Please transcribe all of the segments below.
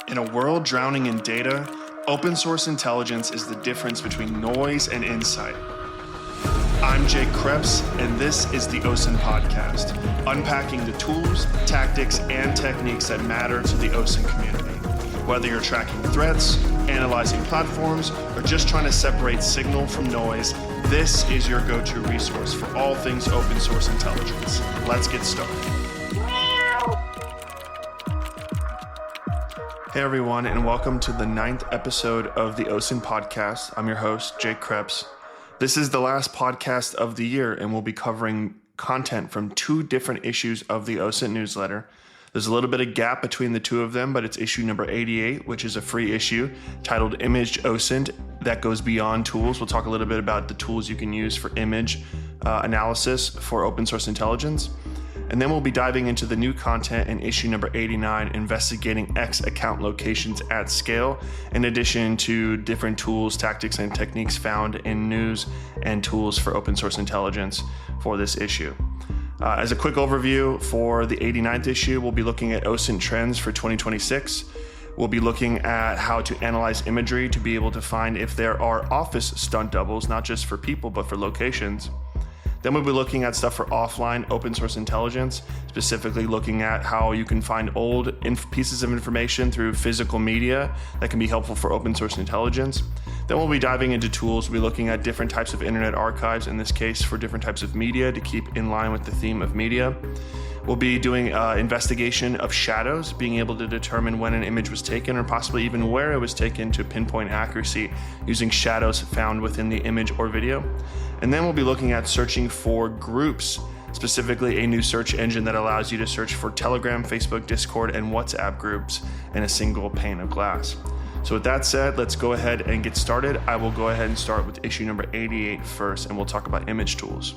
In a world drowning in data, open source intelligence is the difference between noise and insight. I'm Jake Creps, and this is the OSINT Podcast, unpacking the tools, tactics, and techniques that matter to the OSINT community. Whether you're tracking threats, analyzing platforms, or just trying to separate signal from noise, this is your go-to resource for all things open source intelligence. Let's get started. Hey everyone, and welcome to the 9th episode of the OSINT Podcast. I'm your host, Jake Creps. This is the last podcast of the year, and we'll be covering content from 2 different issues of the OSINT Newsletter. There's a little bit of gap between the 2 of them, but it's issue number 88, which is a free issue titled Image OSINT that goes beyond tools. We'll talk a little bit about the tools you can use for image analysis for open source intelligence. And then we'll be diving into the new content in issue number 89, investigating X account locations at scale, in addition to different tools, tactics, and techniques found in news and tools for open source intelligence for this issue. As a quick overview for the 89th issue, we'll be looking at OSINT trends for 2026. We'll be looking at how to analyze imagery to be able to find if there are office stunt doubles, not just for people, but for locations. Then we'll be looking at stuff for offline open source intelligence, specifically looking at how you can find old pieces of information through physical media that can be helpful for open source intelligence. Then we'll be diving into tools. We'll be looking at different types of internet archives, in this case for different types of media to keep in line with the theme of media. We'll be doing investigation of shadows, being able to determine when an image was taken or possibly even where it was taken to pinpoint accuracy using shadows found within the image or video. And then we'll be looking at searching for groups, specifically a new search engine that allows you to search for Telegram, Facebook, Discord, and WhatsApp groups in a single pane of glass. So with that said, let's go ahead and get started. I will go ahead and start with issue number 88 first, and we'll talk about image tools.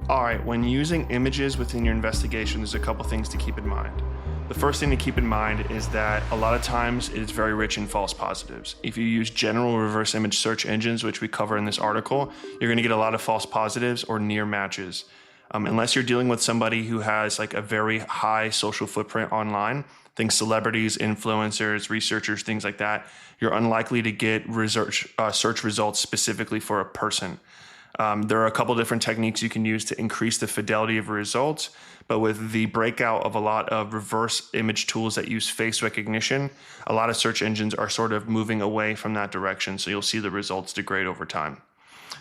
All right, when using images within your investigation, there's a couple things to keep in mind. The first thing to keep in mind is that a lot of times it's very rich in false positives. If you use general reverse image search engines, which we cover in this article, you're going to get a lot of false positives or near matches. Unless you're dealing with somebody who has like a very high social footprint online, think celebrities, influencers, researchers, things like that, you're unlikely to get search results specifically for a person. There are a couple different techniques you can use to increase the fidelity of results, but with the breakout of a lot of reverse image tools that use face recognition, a lot of search engines are sort of moving away from that direction, so you'll see the results degrade over time.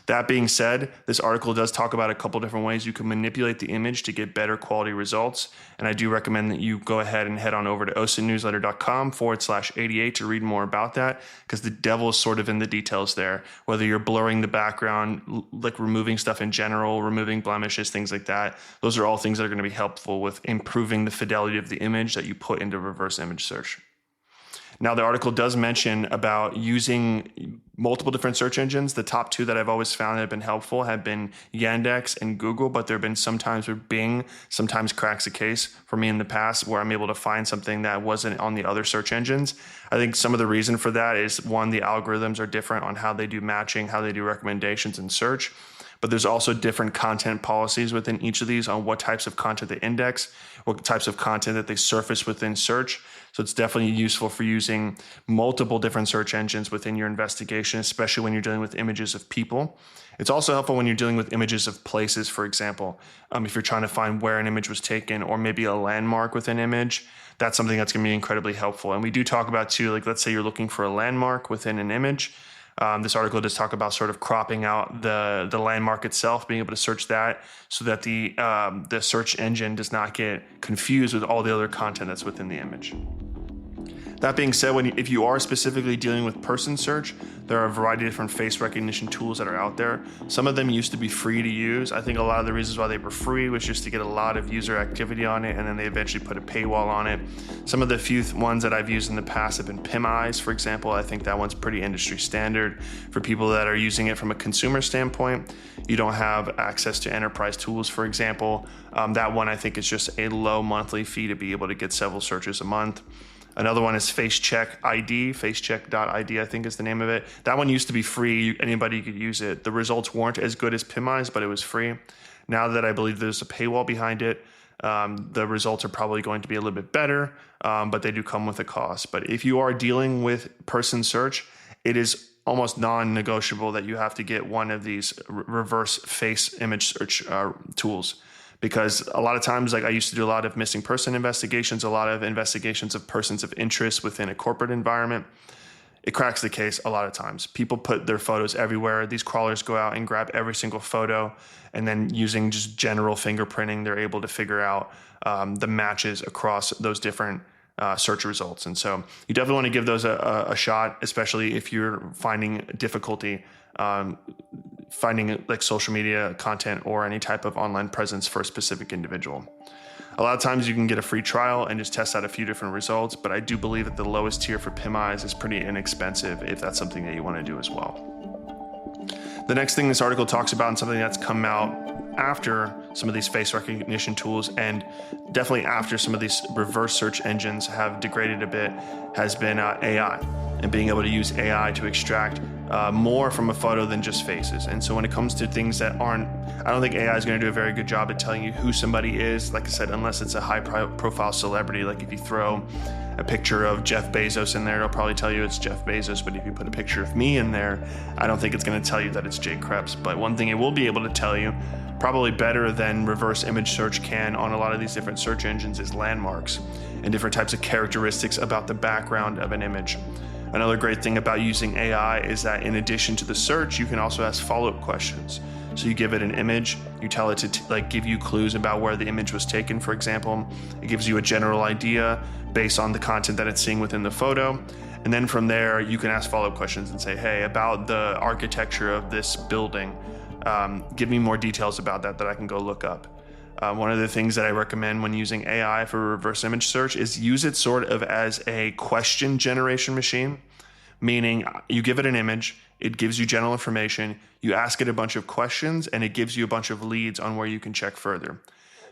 That being said, this article does talk about a couple different ways you can manipulate the image to get better quality results. And I do recommend that you go ahead and head on over to osintnewsletter.com/88 to read more about that, because the devil is sort of in the details there. Whether you're blurring the background, like removing stuff in general, removing blemishes, things like that. Those are all things that are going to be helpful with improving the fidelity of the image that you put into reverse image search. Now, the article does mention about using multiple different search engines. The top 2 that I've always found that have been helpful have been Yandex and Google, but there have been some times where Bing sometimes cracks a case for me in the past where I'm able to find something that wasn't on the other search engines. I think some of the reason for that is, one, the algorithms are different on how they do matching, how they do recommendations in search. But there's also different content policies within each of these on what types of content they index, what types of content that they surface within search. So it's definitely useful for using multiple different search engines within your investigation, especially when you're dealing with images of people. It's also helpful when you're dealing with images of places, for example. If you're trying to find where an image was taken or maybe a landmark with an image, that's something that's going to be incredibly helpful. And we do talk about too, like let's say you're looking for a landmark within an image. This article does talk about sort of cropping out the landmark itself, being able to search that so that the search engine does not get confused with all the other content that's within the image. That being said, if you are specifically dealing with person search, there are a variety of different face recognition tools that are out there. Some of them used to be free to use. I think a lot of the reasons why they were free was just to get a lot of user activity on it, and then they eventually put a paywall on it. Some of the few ones that I've used in the past have been PimEyes, for example. I think that one's pretty industry standard for people that are using it from a consumer standpoint. You don't have access to enterprise tools, for example. That one I think is just a low monthly fee to be able to get several searches a month. Another one is FaceCheck.ID, FaceCheck.ID, I think is the name of it. That one used to be free. Anybody could use it. The results weren't as good as PimEyes, but it was free. Now that I believe there's a paywall behind it, the results are probably going to be a little bit better, but they do come with a cost. But if you are dealing with person search, it is almost non-negotiable that you have to get one of these reverse face image search tools. Because a lot of times, like I used to do a lot of missing person investigations, a lot of investigations of persons of interest within a corporate environment. It cracks the case a lot of times. People put their photos everywhere. These crawlers go out and grab every single photo, and then using just general fingerprinting, they're able to figure out the matches across those different search results. And so you definitely want to give those a shot, especially if you're finding difficulty finding like social media content or any type of online presence for a specific individual. A lot of times you can get a free trial and just test out a few different results, but I do believe that the lowest tier for PIMIs is pretty inexpensive if that's something that you want to do as well. The next thing this article talks about, and something that's come out after some of these face recognition tools and definitely after some of these reverse search engines have degraded a bit, has been AI and being able to use AI to extract more from a photo than just faces. And so when it comes to things that aren't, I don't think AI is going to do a very good job at telling you who somebody is, like I said, unless it's a high profile celebrity. Like if you throw a picture of Jeff Bezos in there, it'll probably tell you it's Jeff Bezos. But if you put a picture of me in there, I don't think it's going to tell you that it's Jake Creps. But one thing it will be able to tell you, probably better than reverse image search can on a lot of these different search engines, is landmarks and different types of characteristics about the background of an image. Another great thing about using AI is that in addition to the search, you can also ask follow-up questions. So you give it an image, you tell it to give you clues about where the image was taken, for example. It gives you a general idea based on the content that it's seeing within the photo. And then from there, you can ask follow-up questions and say, hey, about the architecture of this building, give me more details about that I can go look up. One of the things that I recommend when using AI for reverse image search is use it sort of as a question generation machine, meaning you give it an image, it gives you general information, you ask it a bunch of questions, and it gives you a bunch of leads on where you can check further.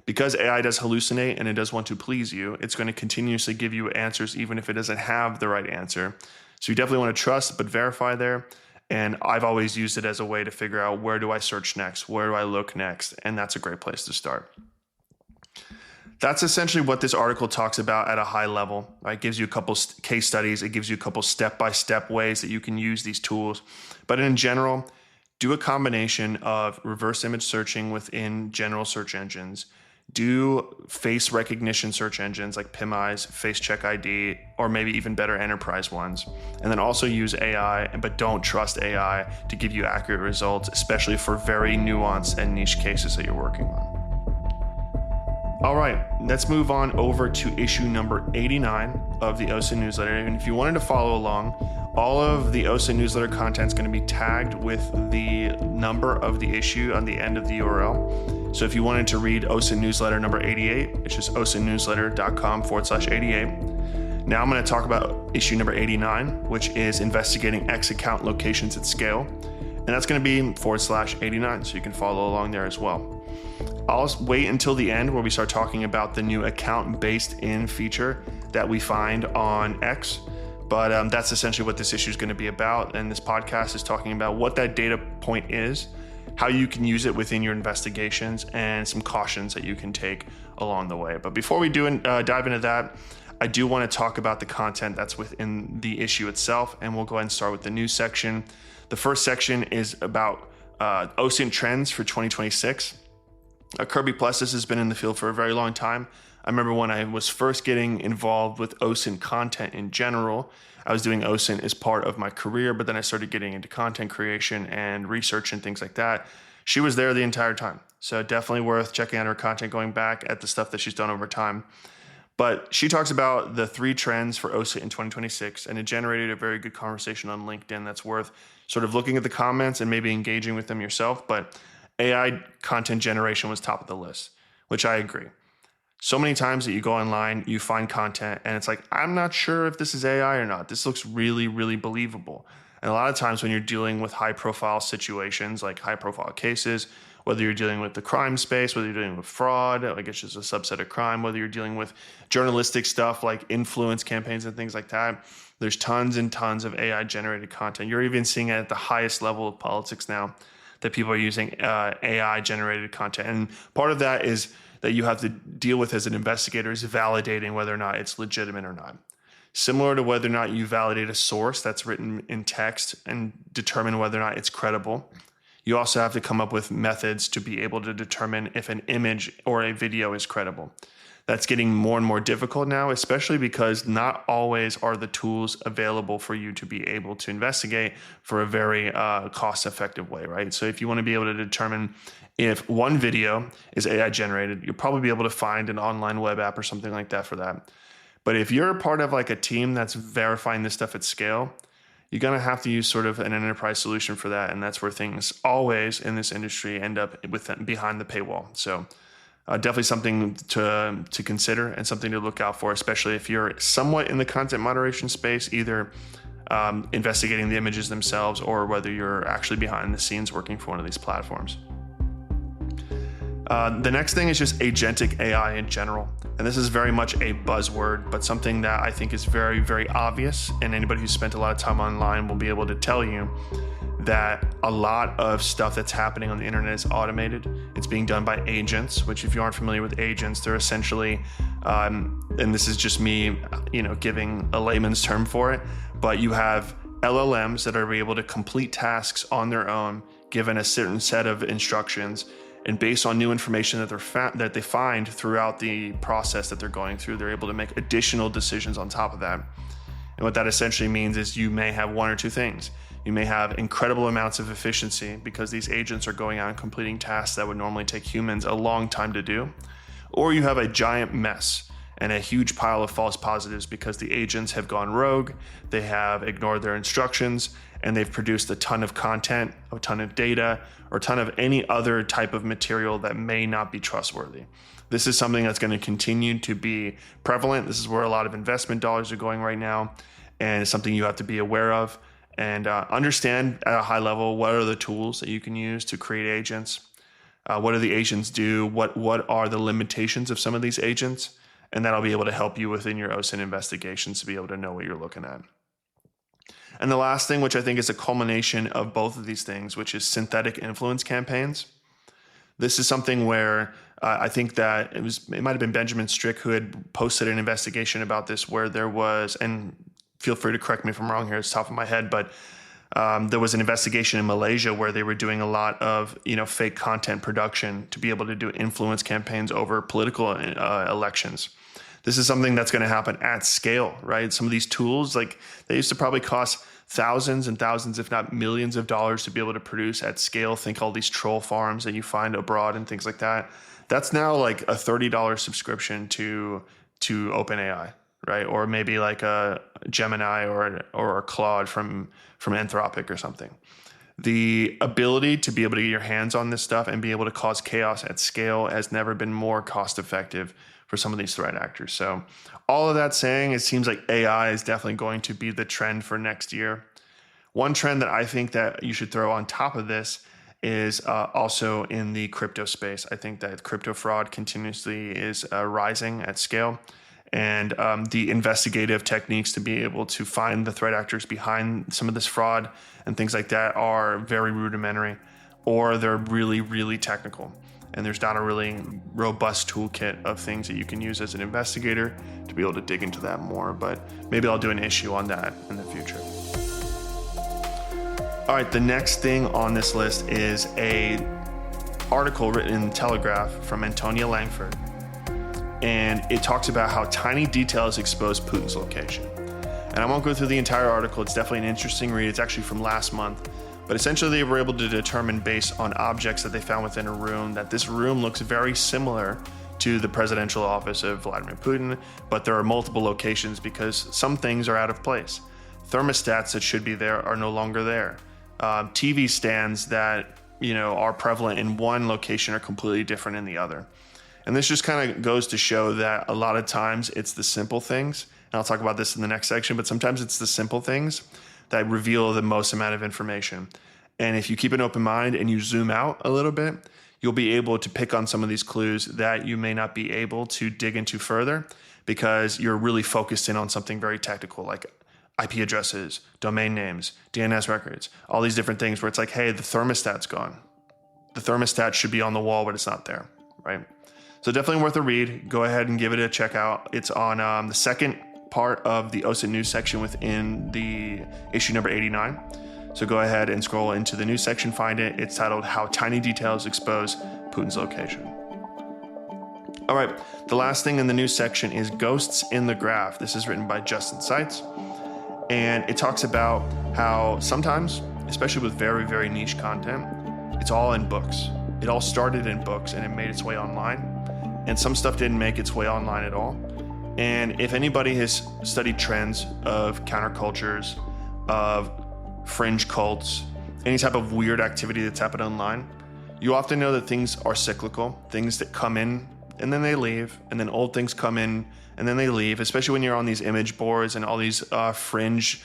Because AI does hallucinate and it does want to please you, it's going to continuously give you answers even if it doesn't have the right answer. So you definitely want to trust but verify there. And I've always used it as a way to figure out, where do I search next? Where do I look next? And that's a great place to start. That's essentially what this article talks about at a high level. It gives you a couple case studies. It gives you a couple step-by-step ways that you can use these tools. But in general, do a combination of reverse image searching within general search engines. Do face recognition search engines like PIMIs, Face Check ID, or maybe even better enterprise ones. And then also use AI, but don't trust AI to give you accurate results, especially for very nuanced and niche cases that you're working on. All right, let's move on over to issue number 89 of the OSINT Newsletter. And if you wanted to follow along, all of the OSINT Newsletter content is going to be tagged with the number of the issue on the end of the URL. So if you wanted to read OSINT Newsletter number 88, it's just osintnewsletter.com/88. Now I'm going to talk about issue number 89, which is investigating X account locations at scale. And that's going to be /89, so you can follow along there as well. I'll wait until the end where we start talking about the new account-based in feature that we find on X. But that's essentially what this issue is going to be about. And this podcast is talking about what that data point is, how you can use it within your investigations, and some cautions that you can take along the way. But before we dive into that, I do want to talk about the content that's within the issue itself. And we'll go ahead and start with the news section. The first section is about OSINT trends for 2026. Kirby Plessis has been in the field for a very long time. I remember when I was first getting involved with OSINT content in general, I was doing OSINT as part of my career, but then I started getting into content creation and research and things like that. She was there the entire time. So definitely worth checking out her content, going back at the stuff that she's done over time. But she talks about the 3 trends for OSINT in 2026, and it generated a very good conversation on LinkedIn that's worth sort of looking at the comments and maybe engaging with them yourself. But AI content generation was top of the list, which I agree. So many times that you go online, you find content and it's like, I'm not sure if this is AI or not. This looks really, really believable. And a lot of times when you're dealing with high profile situations, like high profile cases, whether you're dealing with the crime space, whether you're dealing with fraud, I guess it's a subset of crime, whether you're dealing with journalistic stuff like influence campaigns and things like that, there's tons and tons of AI generated content. You're even seeing it at the highest level of politics now. that people are using AI generated content. And part of that is that you have to deal with as an investigator is validating whether or not it's legitimate or not. Similar to whether or not you validate a source that's written in text and determine whether or not it's credible, you also have to come up with methods to be able to determine if an image or a video is credible. That's getting more and more difficult now, especially because not always are the tools available for you to be able to investigate for a very cost-effective way, right? So if you want to be able to determine if one video is AI generated, you'll probably be able to find an online web app or something like that for that. But if you're a part of like a team that's verifying this stuff at scale, you're going to have to use sort of an enterprise solution for that. And that's where things always in this industry end up behind the paywall. So definitely something to consider and something to look out for, especially if you're somewhat in the content moderation space, either investigating the images themselves or whether you're actually behind the scenes working for one of these platforms. The next thing is just agentic AI in general. And this is very much a buzzword, but something that I think is very, very obvious. And anybody who's spent a lot of time online will be able to tell you that a lot of stuff that's happening on the internet is automated. It's being done by agents, which if you aren't familiar with agents, they're essentially, and this is just me, giving a layman's term for it, but you have LLMs that are able to complete tasks on their own, given a certain set of instructions. And based on new information that they find throughout the process that they're going through, they're able to make additional decisions on top of that. And what that essentially means is you may have one or two things. You may have incredible amounts of efficiency because these agents are going out and completing tasks that would normally take humans a long time to do. Or you have a giant mess and a huge pile of false positives because the agents have gone rogue, they have ignored their instructions, and they've produced a ton of content, a ton of data, or a ton of any other type of material that may not be trustworthy. This is something that's going to continue to be prevalent. This is where a lot of investment dollars are going right now, and it's something you have to be aware of and understand at a high level what are the tools that you can use to create agents. What do the agents do? What are the limitations of some of these agents? And that'll be able to help you within your OSINT investigations to be able to know what you're looking at. And the last thing, which I think is a culmination of both of these things, which is synthetic influence campaigns. This is something where I think that it might have been Benjamin Strick who had posted an investigation about this, where there was, and feel free to correct me if I'm wrong here, it's top of my head, but there was an investigation in Malaysia where they were doing a lot of fake content production to be able to do influence campaigns over political elections. This is something that's going to happen at scale, right? Some of these tools, like they used to probably cost thousands and thousands, if not millions of dollars to be able to produce at scale. Think all these troll farms that you find abroad and things like that. That's now like a $30 subscription to OpenAI, right? Or maybe like a Gemini or a Claude from Anthropic or something. The ability to be able to get your hands on this stuff and be able to cause chaos at scale has never been more cost effective for some of these threat actors. So all of that saying, it seems like AI is definitely going to be the trend for next year. One trend that I think that you should throw on top of this is also in the crypto space. I think that crypto fraud continuously is rising at scale. And the investigative techniques to be able to find the threat actors behind some of this fraud and things like that are very rudimentary, or they're really, really technical. And there's not a really robust toolkit of things that you can use as an investigator to be able to dig into that more. But maybe I'll do an issue on that in the future. All right, the next thing on this list is a article written in Telegraph from Antonia Langford. And it talks about how tiny details expose Putin's location. And I won't go through the entire article. It's definitely an interesting read. It's actually from last month. But essentially, they were able to determine based on objects that they found within a room that this room looks very similar to the presidential office of Vladimir Putin, but there are multiple locations because some things are out of place. Thermostats that should be there are no longer there. TV stands that are prevalent in one location are completely different in the other. And this just kind of goes to show that a lot of times it's the simple things, and I'll talk about this in the next section, but sometimes it's the simple things that reveal the most amount of information. And if you keep an open mind and you zoom out a little bit, you'll be able to pick on some of these clues that you may not be able to dig into further because you're really focused in on something very technical like IP addresses, domain names, DNS records, all these different things where it's like, hey, the thermostat's gone. the thermostat should be on the wall, but it's not there, right? So definitely worth a read. Go ahead and give it a check out. It's on the second part of the OSINT news section within the issue number 89. So go ahead and scroll into the news section, find it. It's titled How Tiny Details Expose Putin's Location. All right, the last thing in the news section is Ghosts in the Graph. This is written by Justin Seitz, and it talks about how sometimes, especially with very, very niche content, it's all in books. It all started in books and it made its way online, and some stuff didn't make its way online at all. And if anybody has studied trends of countercultures, of fringe cults, any type of weird activity that's happened online, you often know that things are cyclical, things that come in and then they leave, and then old things come in and then they leave, especially when you're on these image boards and all these fringe,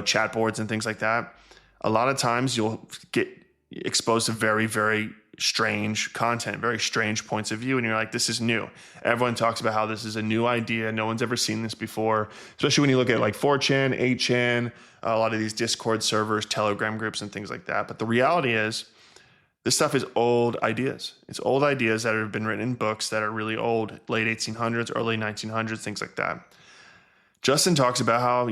chat boards and things like that. A lot of times you'll get exposed to very, very strange content, very strange points of view, and you're like, this is new. Everyone talks about how this is a new idea. No one's ever seen this before, especially when you look at like 4chan, 8chan, a lot of these Discord servers, Telegram groups, and things like that. But the reality is, this stuff is old ideas. It's old ideas that have been written in books that are really old, late 1800s, early 1900s, things like that. Justin talks about how,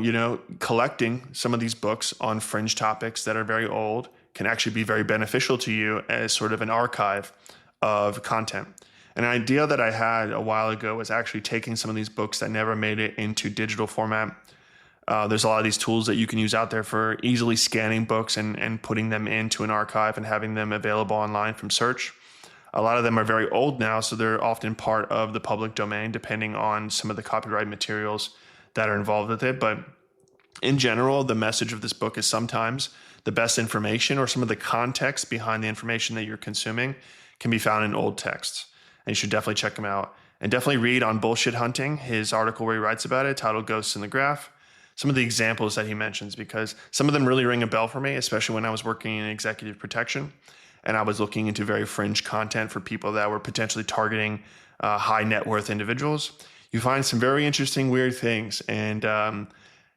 collecting some of these books on fringe topics that are very old can actually be very beneficial to you as sort of an archive of content. An idea that I had a while ago was actually taking some of these books that never made it into digital format. There's a lot of these tools that you can use out there for easily scanning books and putting them into an archive and having them available online from search. A lot of them are very old now, so they're often part of the public domain, depending on some of the copyright materials that are involved with it. But in general, the message of this book is sometimes the best information or some of the context behind the information that you're consuming can be found in old texts. And you should definitely check them out. And definitely read on Bullshit Hunting, his article where he writes about it, titled Ghosts in the Graph. Some of the examples that he mentions, because some of them really ring a bell for me, especially when I was working in executive protection and I was looking into very fringe content for people that were potentially targeting high net worth individuals. You find some very interesting, weird things. And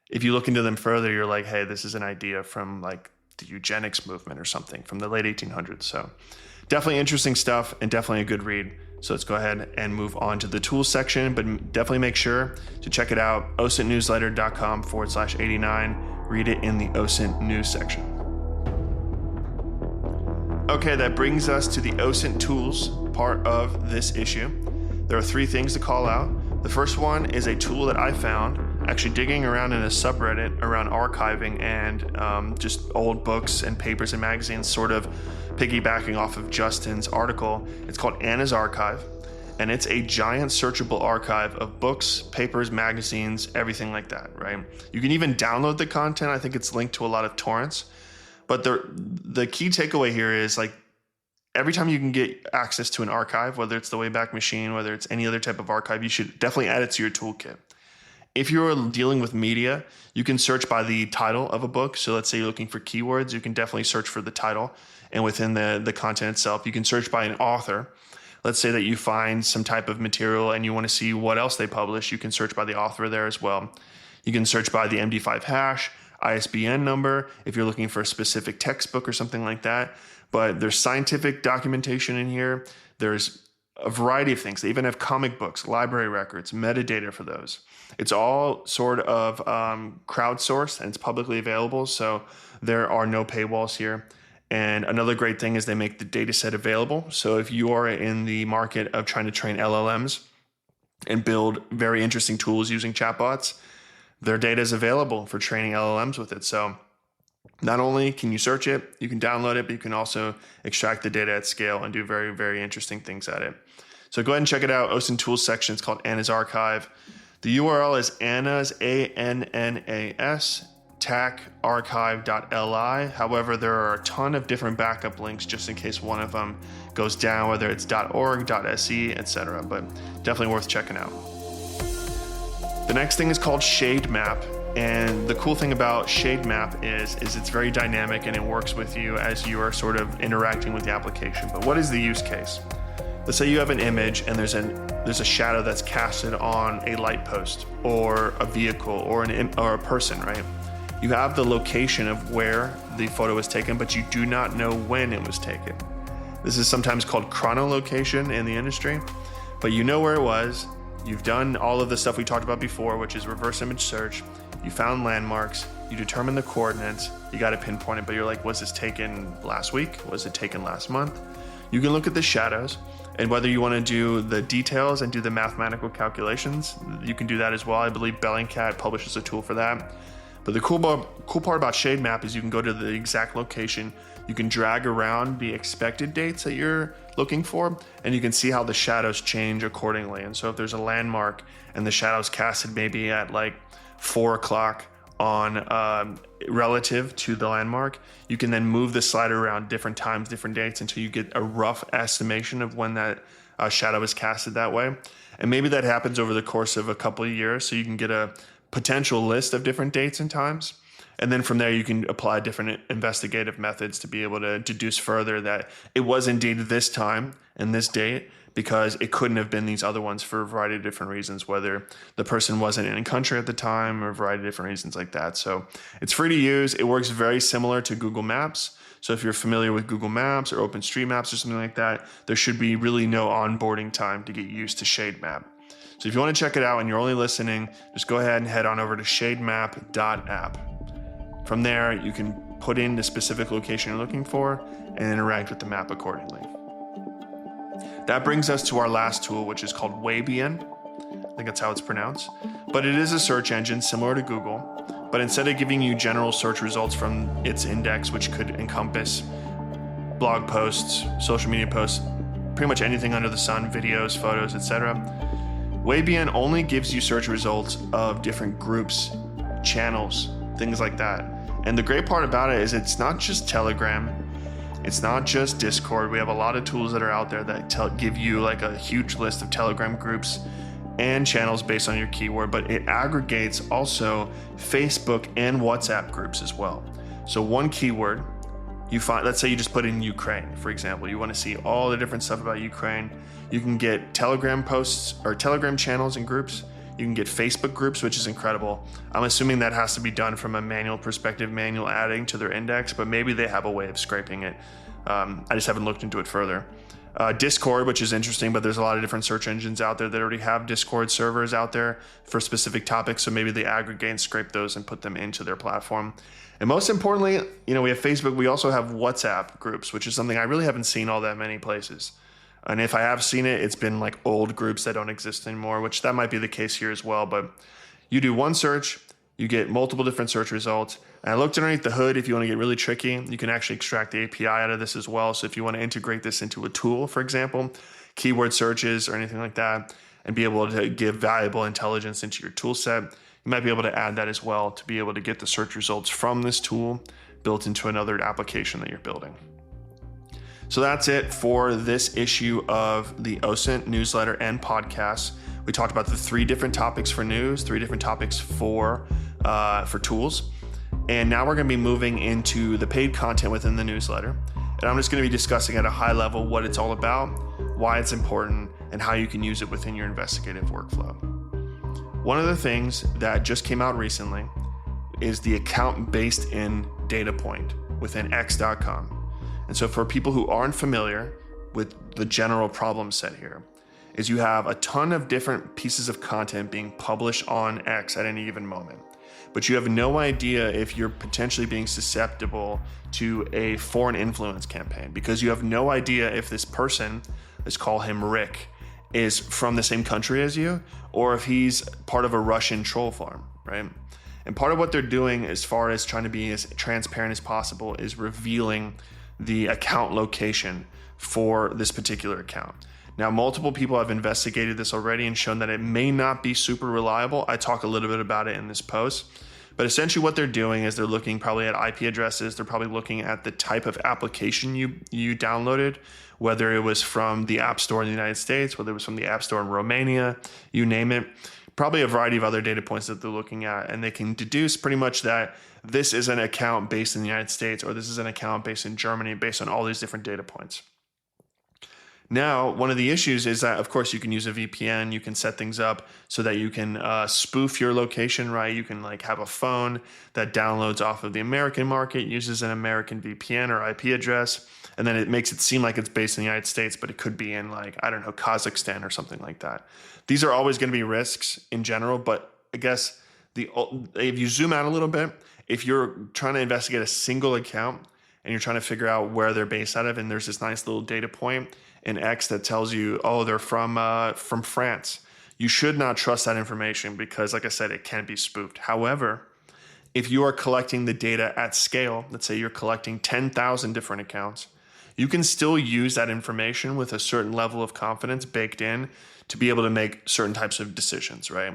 if you look into them further, you're like, hey, this is an idea from like the eugenics movement or something from the late 1800s. So definitely interesting stuff and definitely a good read. So let's go ahead and move on to the tools section, but definitely make sure to check it out, osintnewsletter.com/89. Read it in the OSINT news section. Okay, that brings us to the OSINT tools part of this issue. There are 3 things to call out. The first one is a tool that I found actually digging around in a subreddit around archiving and just old books and papers and magazines, sort of piggybacking off of Justin's article. It's called Anna's Archive, and it's a giant searchable archive of books, papers, magazines, everything like that, right? You can even download the content. I think it's linked to a lot of torrents. But the key takeaway here is like every time you can get access to an archive, whether it's the Wayback Machine, whether it's any other type of archive, you should definitely add it to your toolkit. If you're dealing with media, you can search by the title of a book. So let's say you're looking for keywords, you can definitely search for the title. And within the content itself, you can search by an author. Let's say that you find some type of material and you want to see what else they publish. You can search by the author there as well. You can search by the MD5 hash, ISBN number, if you're looking for a specific textbook or something like that. But there's scientific documentation in here. There's a variety of things. They even have comic books, library records, metadata for those. It's all sort of crowdsourced and it's publicly available. So there are no paywalls here. And another great thing is they make the data set available. So if you are in the market of trying to train LLMs and build very interesting tools using chatbots, their data is available for training LLMs with it. So not only can you search it, you can download it, but you can also extract the data at scale and do very, very interesting things at it. So go ahead and check it out. OSINT Tools section. It's called Anna's Archive. The URL is Anna's, ANNAS, tacharchive.li. However, there are a ton of different backup links just in case one of them goes down, whether it's .org, .se, etc. But definitely worth checking out. The next thing is called Shade Map. And the cool thing about Shade Map is it's very dynamic and it works with you as you are sort of interacting with the application. But what is the use case? Let's say you have an image and there's a shadow that's casted on a light post or a vehicle or a person, right? You have the location of where the photo was taken, but you do not know when it was taken. This is sometimes called chronolocation in the industry, but you know where it was. You've done all of the stuff we talked about before, which is reverse image search. You found landmarks, you determined the coordinates, you got to pinpoint it, but you're like, was this taken last week? Was it taken last month? You can look at the shadows, and whether you want to do the details and do the mathematical calculations, you can do that as well. I believe Bellingcat publishes a tool for that. But the cool part about Shade Map is you can go to the exact location, you can drag around the expected dates that you're looking for, and you can see how the shadows change accordingly. And so if there's a landmark and the shadows casted maybe at like 4 o'clock on relative to the landmark, you can then move the slider around different times, different dates until you get a rough estimation of when that shadow is casted that way. And maybe that happens over the course of a couple of years, so you can get a potential list of different dates and times. And then from there, you can apply different investigative methods to be able to deduce further that it was indeed this time and this date, because it couldn't have been these other ones for a variety of different reasons, whether the person wasn't in a country at the time or a variety of different reasons like that. So it's free to use. It works very similar to Google Maps. So if you're familiar with Google Maps or OpenStreetMaps or something like that, there should be really no onboarding time to get used to Shade Map. So if you want to check it out and you're only listening, just go ahead and head on over to shademap.app. From there, you can put in the specific location you're looking for and interact with the map accordingly. That brings us to our last tool, which is called widen. I think that's how it's pronounced. But it is a search engine similar to Google, but instead of giving you general search results from its index, which could encompass blog posts, social media posts, pretty much anything under the sun, videos, photos, etc., widen only gives you search results of different groups, channels, things like that. And the great part about it is it's not just Telegram, it's not just Discord. We have a lot of tools that are out there that give you like a huge list of Telegram groups and channels based on your keyword, but it aggregates also Facebook and WhatsApp groups as well. So one keyword, you find, let's say you just put in Ukraine, for example. You want to see all the different stuff about Ukraine. You can get Telegram posts or Telegram channels and groups. You can get Facebook groups, which is incredible. I'm assuming that has to be done from a manual perspective, manual adding to their index, but maybe they have a way of scraping it. I just haven't looked into it further. Discord, which is interesting, but there's a lot of different search engines out there that already have Discord servers out there for specific topics. So maybe they aggregate and scrape those and put them into their platform. And most importantly, we have Facebook. We also have WhatsApp groups, which is something I really haven't seen all that many places. And if I have seen it, it's been like old groups that don't exist anymore, which that might be the case here as well. But you do one search, you get multiple different search results. And I looked underneath the hood. If you want to get really tricky, you can actually extract the API out of this as well. So if you want to integrate this into a tool, for example, keyword searches or anything like that, and be able to give valuable intelligence into your tool set, you might be able to add that as well to be able to get the search results from this tool built into another application that you're building. So that's it for this issue of the OSINT newsletter and podcast. We talked about the 3 different topics for news, 3 different topics for tools. And now we're going to be moving into the paid content within the newsletter. And I'm just going to be discussing at a high level what it's all about, why it's important, and how you can use it within your investigative workflow. One of the things that just came out recently is the account based in data point within x.com. And so for people who aren't familiar with the general problem set here, is you have a ton of different pieces of content being published on X at any given moment. But you have no idea if you're potentially being susceptible to a foreign influence campaign, because you have no idea if this person, let's call him Rick, is from the same country as you, or if he's part of a Russian troll farm, right? And part of what they're doing as far as trying to be as transparent as possible is revealing the account location for this particular account. Now, multiple people have investigated this already and shown that it may not be super reliable. I talk a little bit about it in this post, but essentially what they're doing is they're looking probably at IP addresses. They're probably looking at the type of application you downloaded, whether it was from the App Store in the United States, whether it was from the App Store in Romania, you name it. Probably a variety of other data points that they're looking at, and they can deduce pretty much that this is an account based in the United States, or this is an account based in Germany, based on all these different data points. Now, one of the issues is that, of course, you can use a VPN. You can set things up so that you can spoof your location, right? You can have a phone that downloads off of the American market, uses an American VPN or IP address, And then it makes it seem like it's based in the United States, but it could be in like, I don't know, Kazakhstan or something like that. These are always going to be risks in general, but I guess if you zoom out a little bit, if you're trying to investigate a single account and you're trying to figure out where they're based out of, and there's this nice little data point in X that tells you, oh, they're from France, you should not trust that information because, like I said, it can be spoofed. However, if you are collecting the data at scale, let's say you're collecting 10,000 different accounts, you can still use that information with a certain level of confidence baked in to be able to make certain types of decisions, right?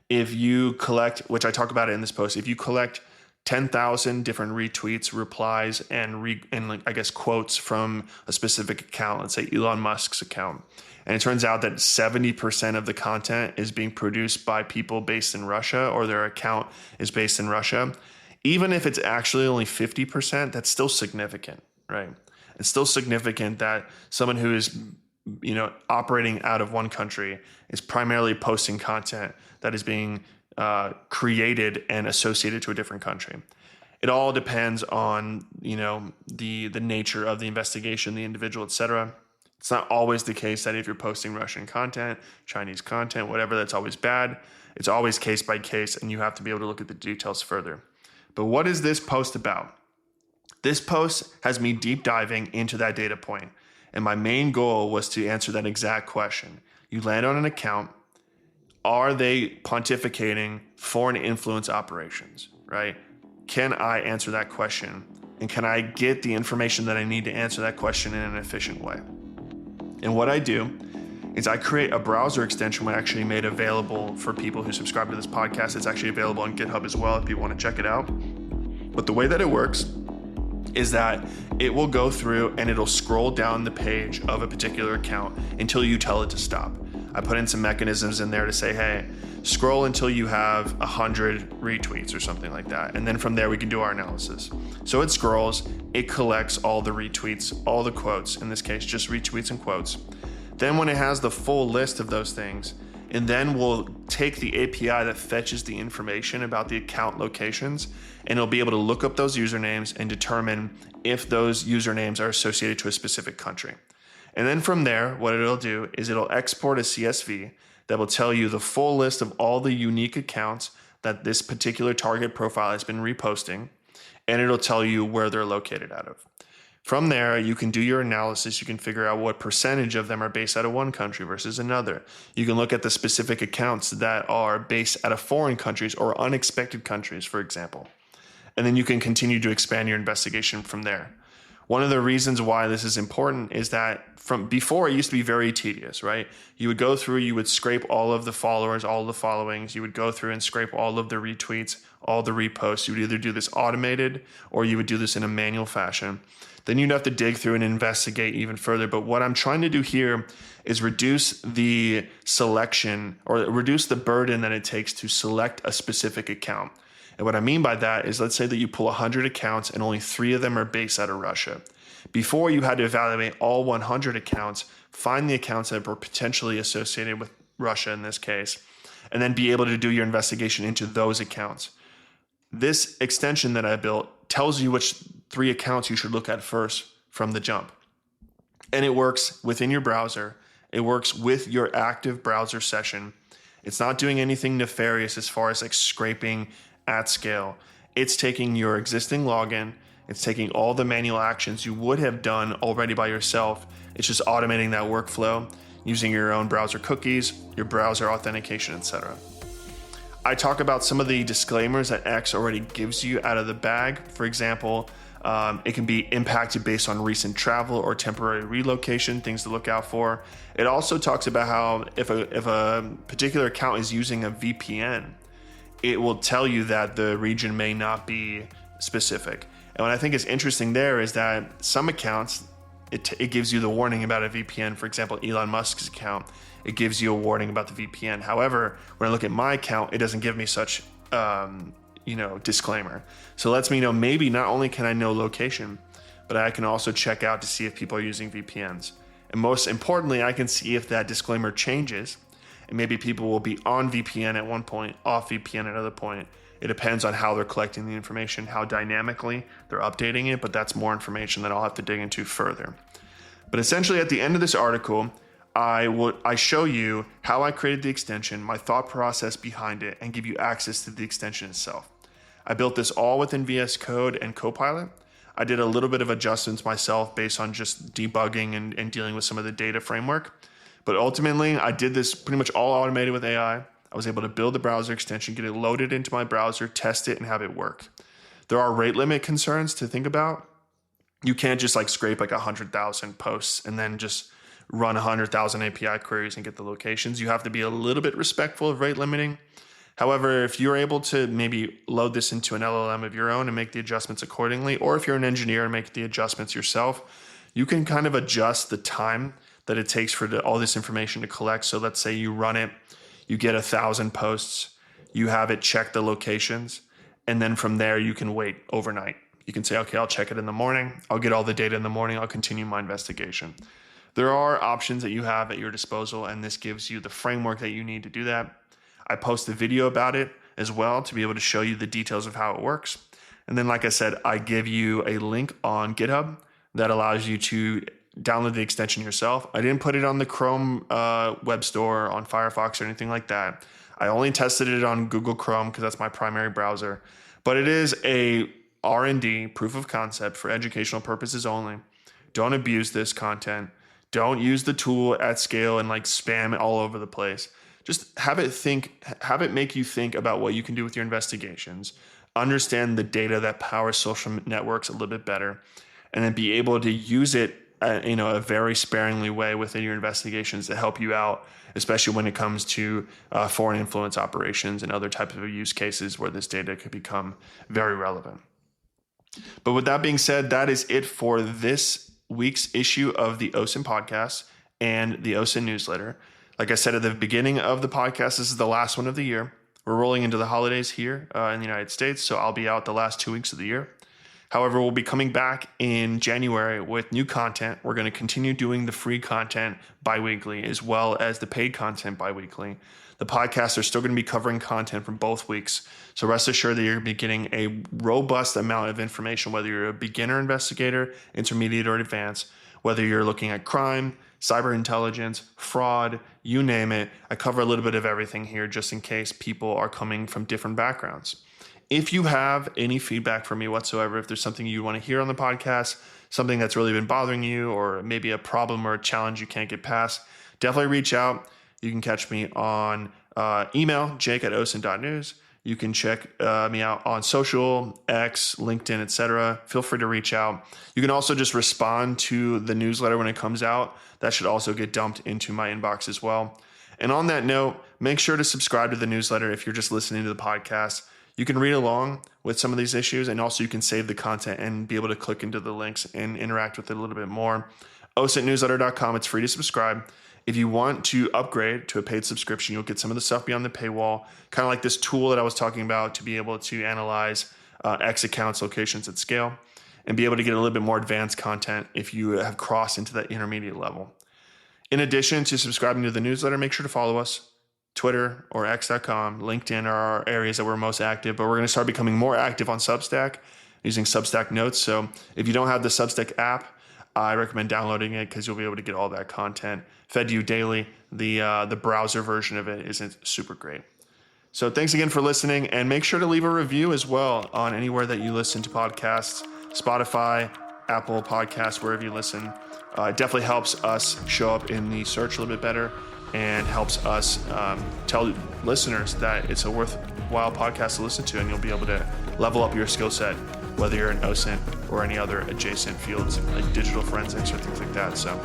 If you collect, which I talk about it in this post, if you collect 10,000 different retweets, replies, and I guess quotes from a specific account, let's say Elon Musk's account, and it turns out that 70% of the content is being produced by people based in Russia, or their account is based in Russia, even if it's actually only 50%, that's still significant, right? It's still significant that someone who is, operating out of one country is primarily posting content that is being created and associated to a different country. It all depends on, the nature of the investigation, the individual, etc. It's not always the case that if you're posting Russian content, Chinese content, whatever, that's always bad. It's always case by case, and you have to be able to look at the details further. But what is this post about? This post has me deep diving into that data point, and my main goal was to answer that exact question. You land on an account. Are they pontificating foreign influence operations, right? Can I answer that question? And can I get the information that I need to answer that question in an efficient way? And what I do is I create a browser extension we actually made available for people who subscribe to this podcast. It's actually available on GitHub as well if people want to check it out. But the way that it works is that it will go through and it'll scroll down the page of a particular account until you tell it to stop. I put in some mechanisms in there to say, hey, scroll until you have 100 retweets or something like that. And then from there, we can do our analysis. So it scrolls, it collects all the retweets, all the quotes, in this case, just retweets and quotes. Then when it has the full list of those things, and then we'll take the API that fetches the information about the account locations, and it'll be able to look up those usernames and determine if those usernames are associated to a specific country. And then from there, what it'll do is it'll export a CSV that will tell you the full list of all the unique accounts that this particular target profile has been reposting, and it'll tell you where they're located out of. From there, you can do your analysis. You can figure out what percentage of them are based out of one country versus another. You can look at the specific accounts that are based out of foreign countries or unexpected countries, for example. And then you can continue to expand your investigation from there. One of the reasons why this is important is that from before, it used to be very tedious, right? You would go through, you would scrape all of the followers, all of the followings. You would go through and scrape all of the retweets, all the reposts. You would either do this automated or you would do this in a manual fashion. Then you'd have to dig through and investigate even further. But what I'm trying to do here is reduce the selection or reduce the burden that it takes to select a specific account. And what I mean by that is, let's say that you pull 100 accounts and only 3 of them are based out of Russia. Before, you had to evaluate all 100 accounts, find the accounts that were potentially associated with Russia in this case, and then be able to do your investigation into those accounts. This extension that I built tells you which 3 accounts you should look at first from the jump. And it works within your browser. It works with your active browser session. It's not doing anything nefarious as far as like scraping at scale. It's taking your existing login. It's taking all the manual actions you would have done already by yourself. It's just automating that workflow using your own browser cookies, your browser authentication, etc. I talk about some of the disclaimers that X already gives you out of the bag. For example, it can be impacted based on recent travel or temporary relocation, things to look out for. It also talks about how if a particular account is using a VPN, it will tell you that the region may not be specific. And what I think is interesting there is that some accounts, it gives you the warning about a VPN. For example, Elon Musk's account, it gives you a warning about the VPN. However, when I look at my account, it doesn't give me such disclaimer. So it lets me know maybe not only can I know location, but I can also check out to see if people are using VPNs. And most importantly, I can see if that disclaimer changes. And maybe people will be on VPN at one point, off VPN at another point. It depends on how they're collecting the information, how dynamically they're updating it, but that's more information that I'll have to dig into further. But essentially at the end of this article, I show you how I created the extension, my thought process behind it, and give you access to the extension itself. I built this all within VS Code and Copilot. I did a little bit of adjustments myself based on just debugging and dealing with some of the data framework. But ultimately, I did this pretty much all automated with AI. I was able to build the browser extension, get it loaded into my browser, test it, and have it work. There are rate limit concerns to think about. You can't just scrape 100,000 posts and then just run 100,000 API queries and get the locations. You have to be a little bit respectful of rate limiting. However, if you're able to maybe load this into an LLM of your own and make the adjustments accordingly, or if you're an engineer and make the adjustments yourself, you can kind of adjust the time that it takes for all this information to collect. So let's say you run it, you get 1,000 posts, you have it check the locations, and then from there you can wait overnight. You can say, okay, I'll check it in the morning. I'll get all the data in the morning. I'll continue my investigation. There are options that you have at your disposal, and this gives you the framework that you need to do that. I post a video about it as well to be able to show you the details of how it works. And then, like I said, I give you a link on GitHub that allows you to download the extension yourself. I didn't put it on the Chrome web store, on Firefox, or anything like that. I only tested it on Google Chrome because that's my primary browser. But it is a R&D, proof of concept, for educational purposes only. Don't abuse this content. Don't use the tool at scale and spam it all over the place. Just have it make you think about what you can do with your investigations. Understand the data that powers social networks a little bit better, and then be able to use it a very sparingly way within your investigations to help you out, especially when it comes to foreign influence operations and other types of use cases where this data could become very relevant. But with that being said, that is it for this week's issue of the OSINT Podcast and the OSINT Newsletter. Like I said at the beginning of the podcast, this is the last one of the year. We're rolling into the holidays here in the United States, so I'll be out the last 2 weeks of the year. However, we'll be coming back in January with new content. We're going to continue doing the free content bi-weekly as well as the paid content bi-weekly. The podcasts are still going to be covering content from both weeks. So rest assured that you're going to be getting a robust amount of information, whether you're a beginner investigator, intermediate, or advanced, whether you're looking at crime, cyber intelligence, fraud, you name it. I cover a little bit of everything here just in case people are coming from different backgrounds. If you have any feedback for me whatsoever, if there's something you want to hear on the podcast, something that's really been bothering you, or maybe a problem or a challenge you can't get past, definitely reach out. You can catch me on email, jake@osint.news. You can check me out on social, X, LinkedIn, etc. Feel free to reach out. You can also just respond to the newsletter when it comes out. That should also get dumped into my inbox as well. And on that note, make sure to subscribe to the newsletter if you're just listening to the podcast. You can read along with some of these issues, and also you can save the content and be able to click into the links and interact with it a little bit more. OSINTnewsletter.com, it's free to subscribe. If you want to upgrade to a paid subscription, you'll get some of the stuff beyond the paywall, kind of like this tool that I was talking about to be able to analyze X accounts locations at scale and be able to get a little bit more advanced content if you have crossed into that intermediate level. In addition to subscribing to the newsletter, make sure to follow us. Twitter or X.com, LinkedIn are our areas that we're most active, but we're going to start becoming more active on Substack using Substack Notes. So if you don't have the Substack app, I recommend downloading it because you'll be able to get all that content fed to you daily. The browser version of it isn't super great. So thanks again for listening, and make sure to leave a review as well on anywhere that you listen to podcasts, Spotify, Apple Podcasts, wherever you listen. It definitely helps us show up in the search a little bit better and helps us tell listeners that it's a worthwhile podcast to listen to, and you'll be able to level up your skill set, whether you're in OSINT or any other adjacent fields like digital forensics or things like that. So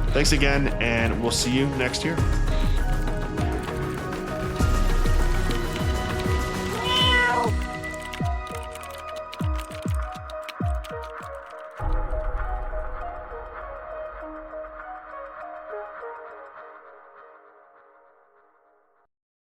thanks again, and we'll see you next year.